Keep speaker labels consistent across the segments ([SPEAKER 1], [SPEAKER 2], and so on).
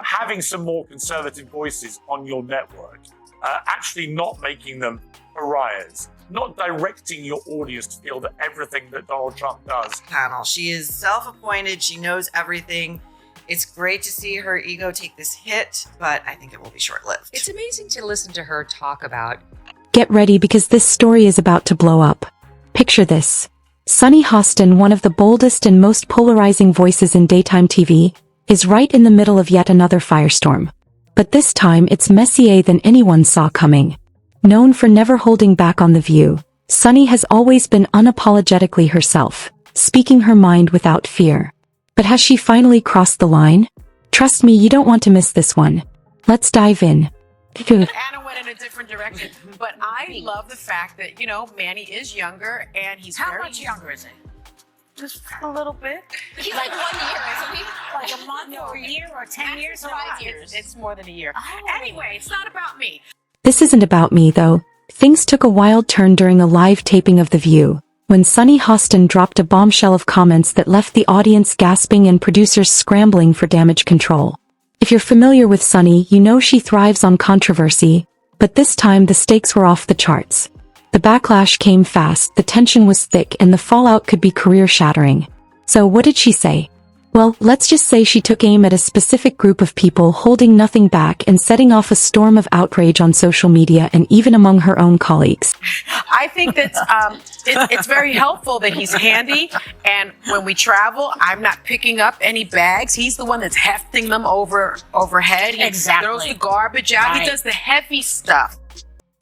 [SPEAKER 1] having some more conservative voices on your network, actually not making them pariahs, not directing your audience to feel that everything that Donald Trump does.
[SPEAKER 2] Panel. She is self-appointed. She knows everything. It's great to see her ego take this hit, but I think it will be short-lived.
[SPEAKER 3] It's amazing to listen to her talk about.
[SPEAKER 4] Get ready because this story is about to blow up. Picture this. Sunny Hostin, one of the boldest and most polarizing voices in daytime TV, is right in the middle of yet another firestorm. But this time it's messier than anyone saw coming. Known for never holding back on The View, Sunny has always been unapologetically herself, speaking her mind without fear. But has she finally crossed the line? Trust me, you don't want to miss this one. Let's dive in.
[SPEAKER 5] Anna went in a different direction, but I love the fact that, Manny is younger and he's
[SPEAKER 6] How
[SPEAKER 5] very
[SPEAKER 6] much younger is he?
[SPEAKER 5] Just a little bit.
[SPEAKER 6] He's like 1 year, isn't he? Like a month or a year or 10 years or 5 years?
[SPEAKER 5] It's more than a year.
[SPEAKER 6] Oh.
[SPEAKER 5] Anyway, it's not about me.
[SPEAKER 4] This isn't about me, though. Things took a wild turn during a live taping of The View, when Sunny Hostin dropped a bombshell of comments that left the audience gasping and producers scrambling for damage control. If you're familiar with Sunny, you know she thrives on controversy, but this time the stakes were off the charts. The backlash came fast, the tension was thick, and the fallout could be career-shattering. So what did she say? Well, let's just say she took aim at a specific group of people, holding nothing back and setting off a storm of outrage on social media and even among her own colleagues.
[SPEAKER 5] I think that it's very helpful that he's handy, and when we travel, I'm not picking up any bags. He's the one that's hefting them overhead. He throws the garbage out.
[SPEAKER 6] Right.
[SPEAKER 5] He does the heavy stuff.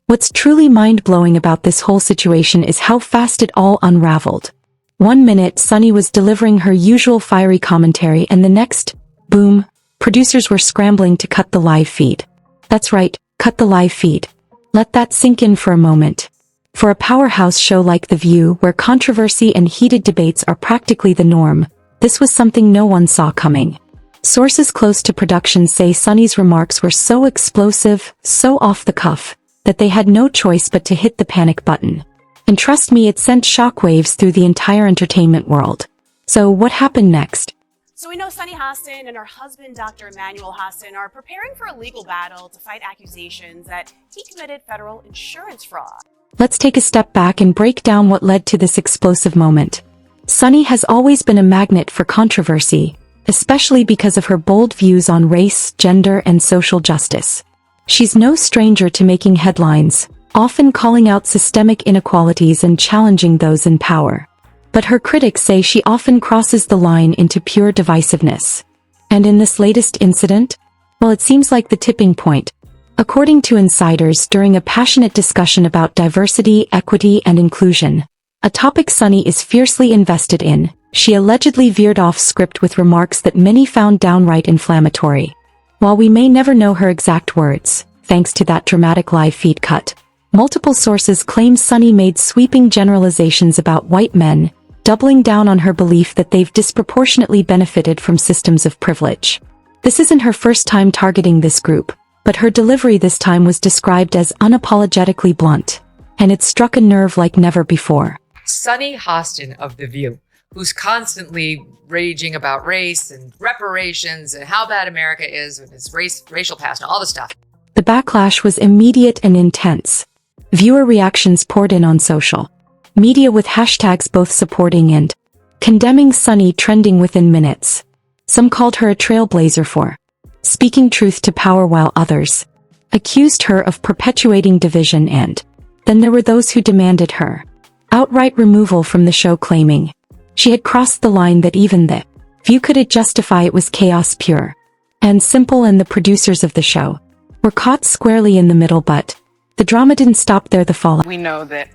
[SPEAKER 4] What's truly mind-blowing about this whole situation is how fast it all unraveled. 1 minute, Sunny was delivering her usual fiery commentary, and the next, boom, producers were scrambling to cut the live feed. That's right, cut the live feed. Let that sink in for a moment. For a powerhouse show like The View, where controversy and heated debates are practically the norm, this was something no one saw coming. Sources close to production say Sunny's remarks were so explosive, so off the cuff, that they had no choice but to hit the panic button. And trust me, it sent shockwaves through the entire entertainment world. So what happened next?
[SPEAKER 7] So we know Sunny Hostin and her husband, Dr. Emmanuel Hostin, are preparing for a legal battle to fight accusations that he committed federal insurance fraud.
[SPEAKER 4] Let's take a step back and break down what led to this explosive moment. Sunny has always been a magnet for controversy, especially because of her bold views on race, gender, and social justice. She's no stranger to making headlines, often calling out systemic inequalities and challenging those in power. But her critics say she often crosses the line into pure divisiveness. And in this latest incident? Well, it seems like the tipping point. According to insiders, during a passionate discussion about diversity, equity, and inclusion, a topic Sunny is fiercely invested in, she allegedly veered off script with remarks that many found downright inflammatory. While we may never know her exact words, thanks to that dramatic live feed cut, multiple sources claim Sunny made sweeping generalizations about white men, doubling down on her belief that they've disproportionately benefited from systems of privilege. This isn't her first time targeting this group, but her delivery this time was described as unapologetically blunt, and it struck a nerve like never before.
[SPEAKER 3] Sunny Hostin of The View, who's constantly raging about race and reparations and how bad America is with its racial past and all this stuff.
[SPEAKER 4] The backlash was immediate and intense. Viewer reactions poured in on social media with hashtags both supporting and condemning Sunny trending within minutes. Some called her a trailblazer for speaking truth to power, while others accused her of perpetuating division, and then there were those who demanded her outright removal from the show, claiming she had crossed the line that even The View couldn't justify. It was chaos pure and simple, and the producers of the show were caught squarely in the middle. But the drama didn't stop there. The fallout.
[SPEAKER 5] We know that,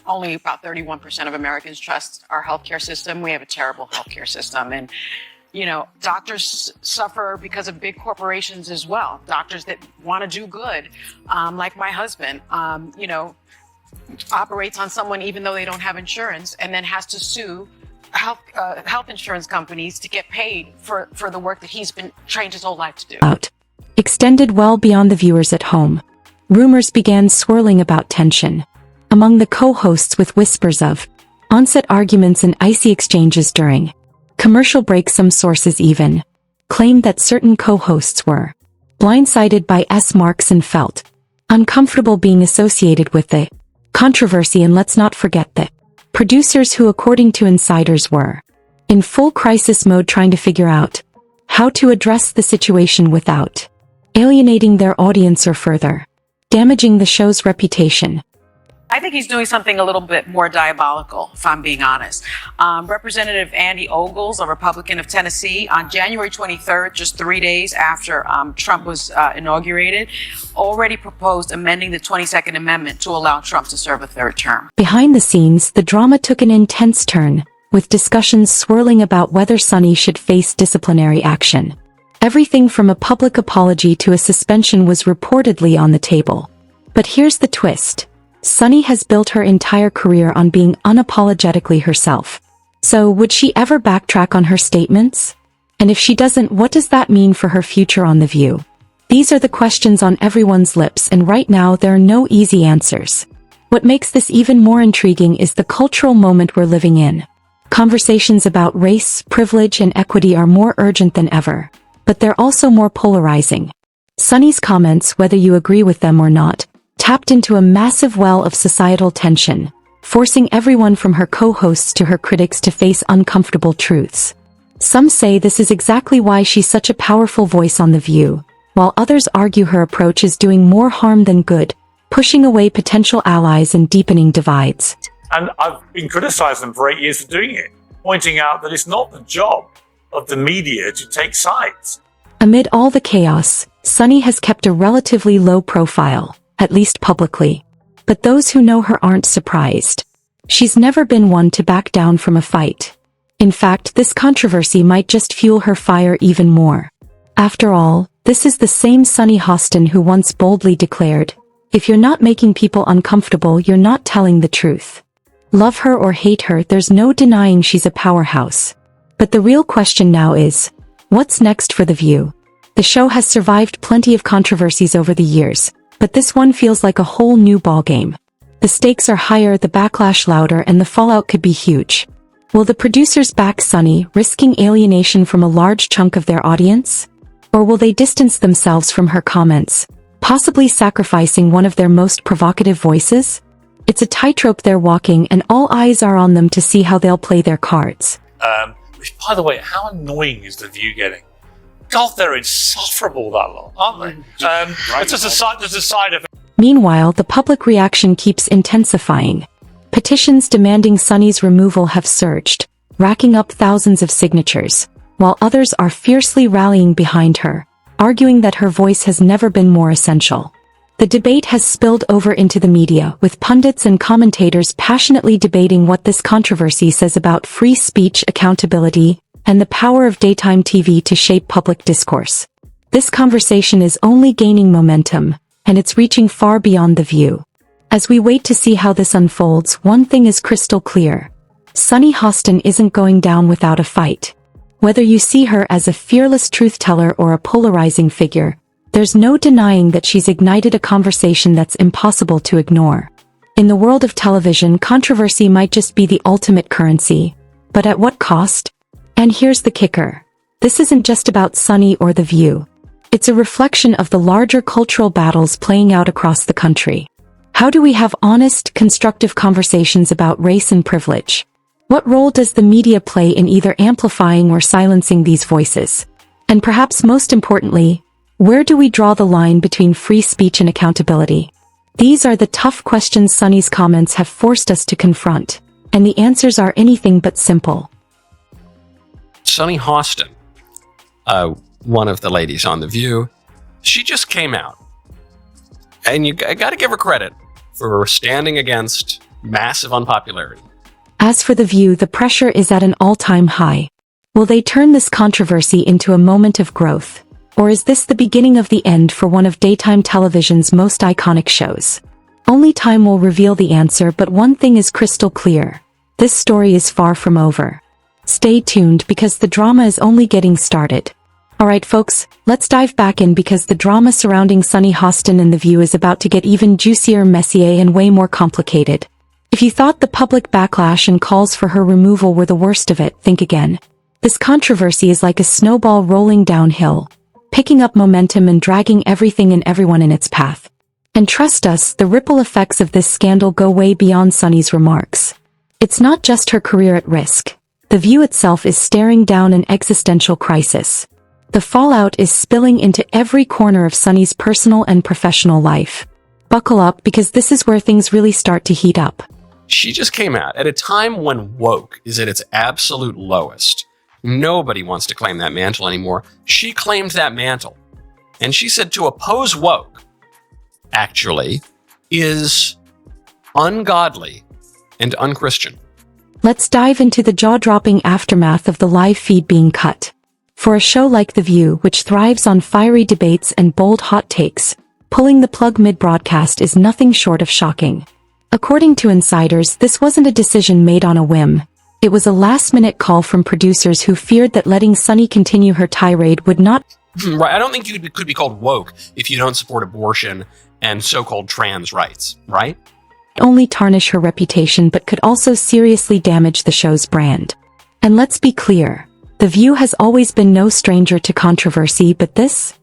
[SPEAKER 5] only about 31% of Americans trust our healthcare system. We have a terrible healthcare system. And, doctors suffer because of big corporations as well. Doctors that want to do good, like my husband, operates on someone even though they don't have insurance, and then has to sue health insurance companies to get paid for the work that he's been trained his whole life to do.
[SPEAKER 4] Extended well beyond the viewers at home. Rumors began swirling about tension among the co-hosts, with whispers of onset arguments and icy exchanges during commercial breaks. Some sources even claimed that certain co-hosts were blindsided by marks and felt uncomfortable being associated with the controversy, and let's not forget the producers who, according to insiders, were in full crisis mode trying to figure out how to address the situation without alienating their audience or further damaging the show's reputation.
[SPEAKER 5] I think he's doing something a little bit more diabolical, if I'm being honest. Representative Andy Ogles, a Republican of Tennessee, on January 23rd, just 3 days after Trump was inaugurated, already proposed amending the 22nd Amendment to allow Trump to serve a third term.
[SPEAKER 4] Behind the scenes, the drama took an intense turn, with discussions swirling about whether Sunny should face disciplinary action. Everything from a public apology to a suspension was reportedly on the table. But here's the twist. Sunny has built her entire career on being unapologetically herself. So would she ever backtrack on her statements? And if she doesn't, what does that mean for her future on The View? These are the questions on everyone's lips, and right now there are no easy answers. What makes this even more intriguing is the cultural moment we're living in. Conversations about race, privilege, and equity are more urgent than ever, but they're also more polarizing. Sunny's comments, whether you agree with them or not, tapped into a massive well of societal tension, forcing everyone from her co-hosts to her critics to face uncomfortable truths. Some say this is exactly why she's such a powerful voice on The View, while others argue her approach is doing more harm than good, pushing away potential allies and deepening divides.
[SPEAKER 1] And I've been criticizing them for 8 years for doing it, pointing out that it's not the job of the media to take sides.
[SPEAKER 4] Amid all the chaos, Sunny has kept a relatively low profile, at least publicly. But those who know her aren't surprised. She's never been one to back down from a fight. In fact, this controversy might just fuel her fire even more. After all, this is the same Sunny Hostin who once boldly declared, "If you're not making people uncomfortable, you're not telling the truth." Love her or hate her, there's no denying she's a powerhouse. But the real question now is, what's next for The View? The show has survived plenty of controversies over the years, but this one feels like a whole new ballgame. The stakes are higher, the backlash louder, and the fallout could be huge. Will the producers back Sunny, risking alienation from a large chunk of their audience? Or will they distance themselves from her comments, possibly sacrificing one of their most provocative voices? It's a tightrope they're walking, and all eyes are on them to see how they'll play their cards.
[SPEAKER 1] By the way, how annoying is The View getting? God, they're insufferable that long, aren't they? It's just a side effect.
[SPEAKER 4] Meanwhile, the public reaction keeps intensifying. Petitions demanding Sunny's removal have surged, racking up thousands of signatures, while others are fiercely rallying behind her, arguing that her voice has never been more essential. The debate has spilled over into the media, with pundits and commentators passionately debating what this controversy says about free speech, accountability, and the power of daytime TV to shape public discourse. This conversation is only gaining momentum, and it's reaching far beyond The View. As we wait to see how this unfolds, one thing is crystal clear. Sunny Hostin isn't going down without a fight. Whether you see her as a fearless truth-teller or a polarizing figure, there's no denying that she's ignited a conversation that's impossible to ignore. In the world of television, controversy might just be the ultimate currency. But at what cost? And here's the kicker. This isn't just about Sunny or The View. It's a reflection of the larger cultural battles playing out across the country. How do we have honest, constructive conversations about race and privilege? What role does the media play in either amplifying or silencing these voices? And perhaps most importantly, where do we draw the line between free speech and accountability? These are the tough questions Sunny's comments have forced us to confront, and the answers are anything but simple.
[SPEAKER 8] Sunny Hostin, one of the ladies on The View, she just came out. And you got to give her credit for standing against massive unpopularity.
[SPEAKER 4] As for The View, the pressure is at an all-time high. Will they turn this controversy into a moment of growth? Or is this the beginning of the end for one of daytime television's most iconic shows? Only time will reveal the answer, but one thing is crystal clear. This story is far from over. Stay tuned because the drama is only getting started. Alright folks, let's dive back in because the drama surrounding Sunny Hostin and The View is about to get even juicier, messier, and way more complicated. If you thought the public backlash and calls for her removal were the worst of it, think again. This controversy is like a snowball rolling downhill, picking up momentum and dragging everything and everyone in its path. And trust us, the ripple effects of this scandal go way beyond Sunny's remarks. It's not just her career at risk. The View itself is staring down an existential crisis. The fallout is spilling into every corner of Sunny's personal and professional life. Buckle up, because this is where things really start to heat up.
[SPEAKER 8] She just came out at a time when woke is at its absolute lowest. Nobody wants to claim that mantle anymore. She claimed that mantle. And she said to oppose woke, actually, is ungodly and unchristian.
[SPEAKER 4] Let's dive into the jaw-dropping aftermath of the live feed being cut. For a show like The View, which thrives on fiery debates and bold hot takes, pulling the plug mid-broadcast is nothing short of shocking. According to insiders, this wasn't a decision made on a whim. It was a last-minute call from producers who feared that letting Sunny continue her tirade would not...
[SPEAKER 8] Right, I don't think you could be called woke if you don't support abortion and so-called trans rights, right?
[SPEAKER 4] only tarnish her reputation but could also seriously damage the show's brand. And let's be clear, The View has always been no stranger to controversy, but this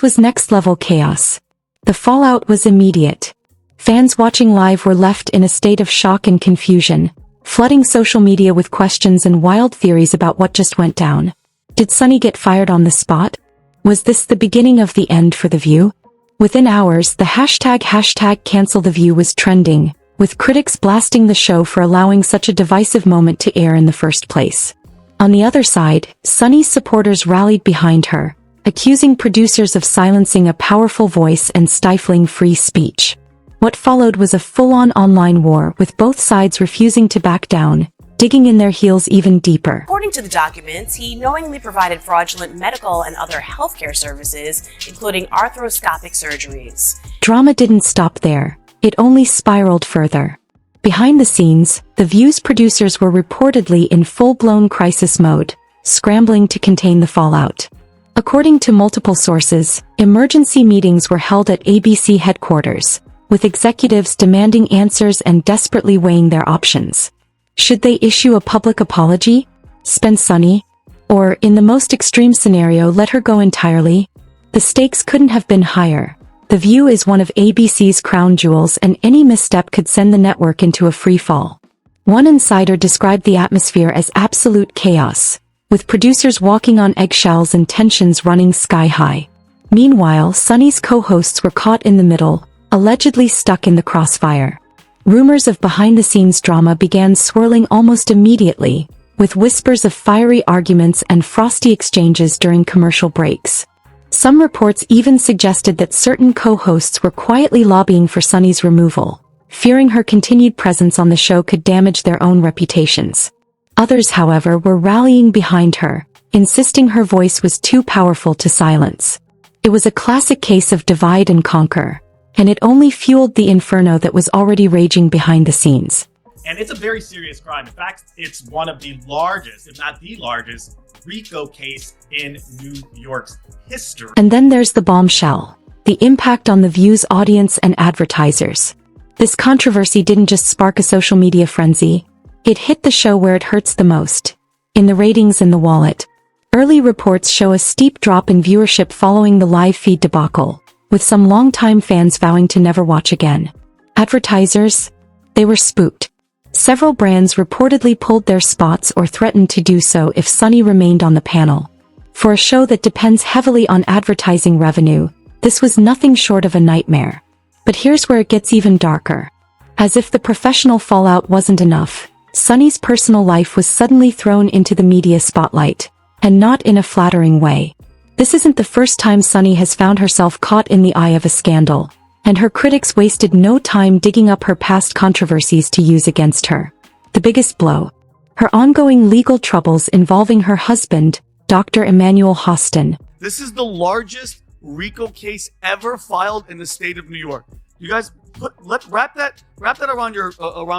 [SPEAKER 4] was next-level chaos. The fallout was immediate. Fans watching live were left in a state of shock and confusion, flooding social media with questions and wild theories about what just went down. Did Sunny get fired on the spot? Was this the beginning of the end for The View? Within hours, the hashtag #CancelTheView was trending, with critics blasting the show for allowing such a divisive moment to air in the first place. On the other side, Sunny's supporters rallied behind her, accusing producers of silencing a powerful voice and stifling free speech. What followed was a full-on online war, with both sides refusing to back down, digging in their heels even deeper.
[SPEAKER 7] According to the documents, he knowingly provided fraudulent medical and other healthcare services, including arthroscopic surgeries.
[SPEAKER 4] Drama didn't stop there. It only spiraled further. Behind the scenes, The View's producers were reportedly in full-blown crisis mode, scrambling to contain the fallout. According to multiple sources, emergency meetings were held at ABC headquarters, with executives demanding answers and desperately weighing their options. Should they issue a public apology, spend Sunny, or, in the most extreme scenario, let her go entirely? The stakes couldn't have been higher. The View is one of ABC's crown jewels, and any misstep could send the network into a free fall. One insider described the atmosphere as absolute chaos, with producers walking on eggshells and tensions running sky-high. Meanwhile, Sunny's co-hosts were caught in the middle, allegedly stuck in the crossfire. Rumors of behind-the-scenes drama began swirling almost immediately, with whispers of fiery arguments and frosty exchanges during commercial breaks. Some reports even suggested that certain co-hosts were quietly lobbying for Sunny's removal, fearing her continued presence on the show could damage their own reputations. Others, however, were rallying behind her, insisting her voice was too powerful to silence. It was a classic case of divide and conquer, and it only fueled the inferno that was already raging behind the scenes.
[SPEAKER 9] And it's a very serious crime. In fact, it's one of the largest, if not the largest, RICO case in New York's history.
[SPEAKER 4] And then there's the bombshell, the impact on The View's audience and advertisers. This controversy didn't just spark a social media frenzy, it hit the show where it hurts the most, in the ratings and the wallet. Early reports show a steep drop in viewership following the live feed debacle, with some longtime fans vowing to never watch again. Advertisers? They were spooked. Several brands reportedly pulled their spots or threatened to do so if Sunny remained on the panel. For a show that depends heavily on advertising revenue, this was nothing short of a nightmare. But here's where it gets even darker. As if the professional fallout wasn't enough, Sunny's personal life was suddenly thrown into the media spotlight, and not in a flattering way. This isn't the first time Sunny has found herself caught in the eye of a scandal, and her critics wasted no time digging up her past controversies to use against her. The biggest blow: her ongoing legal troubles involving her husband, Dr. Emmanuel Hostin.
[SPEAKER 9] This is the largest RICO case ever filed in the state of New York. You guys, wrap that around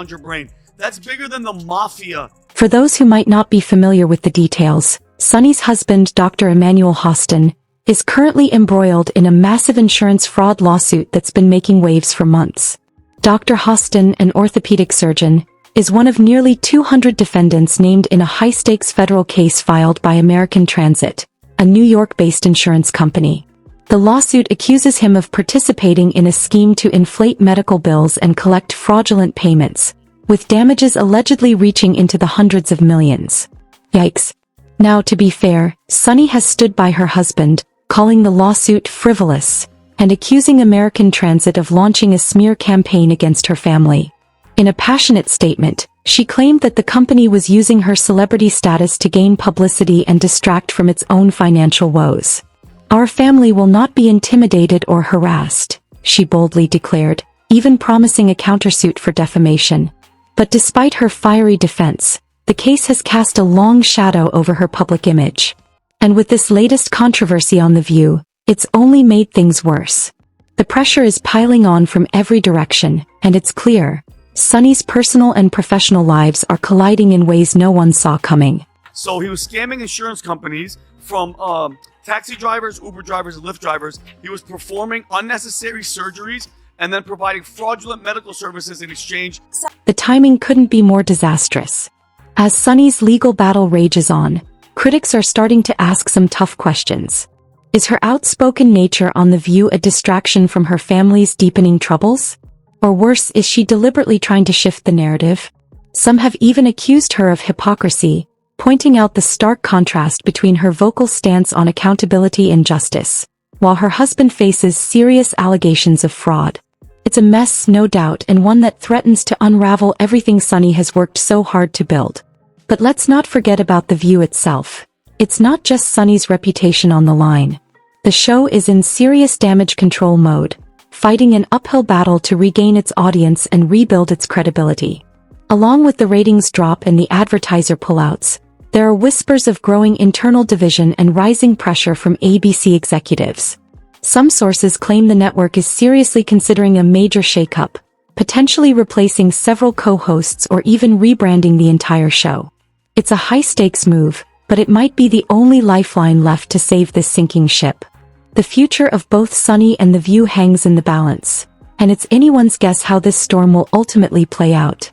[SPEAKER 9] your brain. That's bigger than the mafia.
[SPEAKER 4] For those who might not be familiar with the details, Sunny's husband, Dr. Emmanuel Hostin, is currently embroiled in a massive insurance fraud lawsuit that's been making waves for months. Dr. Hostin, an orthopedic surgeon, is one of nearly 200 defendants named in a high-stakes federal case filed by American Transit, a New York-based insurance company. The lawsuit accuses him of participating in a scheme to inflate medical bills and collect fraudulent payments, with damages allegedly reaching into the hundreds of millions. Yikes. Now, to be fair, Sunny has stood by her husband, calling the lawsuit frivolous, and accusing American Transit of launching a smear campaign against her family. In a passionate statement, she claimed that the company was using her celebrity status to gain publicity and distract from its own financial woes. "Our family will not be intimidated or harassed," she boldly declared, even promising a countersuit for defamation. But despite her fiery defense, the case has cast a long shadow over her public image. And with this latest controversy on The View, it's only made things worse. The pressure is piling on from every direction, and it's clear, Sunny's personal and professional lives are colliding in ways no one saw coming.
[SPEAKER 9] So he was scamming insurance companies from taxi drivers, Uber drivers, and Lyft drivers. He was performing unnecessary surgeries and then providing fraudulent medical services in exchange.
[SPEAKER 4] The timing couldn't be more disastrous. As Sunny's legal battle rages on, critics are starting to ask some tough questions. Is her outspoken nature on The View a distraction from her family's deepening troubles? Or worse, is she deliberately trying to shift the narrative? Some have even accused her of hypocrisy, pointing out the stark contrast between her vocal stance on accountability and justice, while her husband faces serious allegations of fraud. It's a mess, no doubt, and one that threatens to unravel everything Sunny has worked so hard to build. But let's not forget about The View itself. It's not just Sunny's reputation on the line. The show is in serious damage control mode, fighting an uphill battle to regain its audience and rebuild its credibility. Along with the ratings drop and the advertiser pullouts, there are whispers of growing internal division and rising pressure from ABC executives. Some sources claim the network is seriously considering a major shakeup, potentially replacing several co-hosts or even rebranding the entire show. It's a high-stakes move, but it might be the only lifeline left to save this sinking ship. The future of both Sunny and The View hangs in the balance, and it's anyone's guess how this storm will ultimately play out.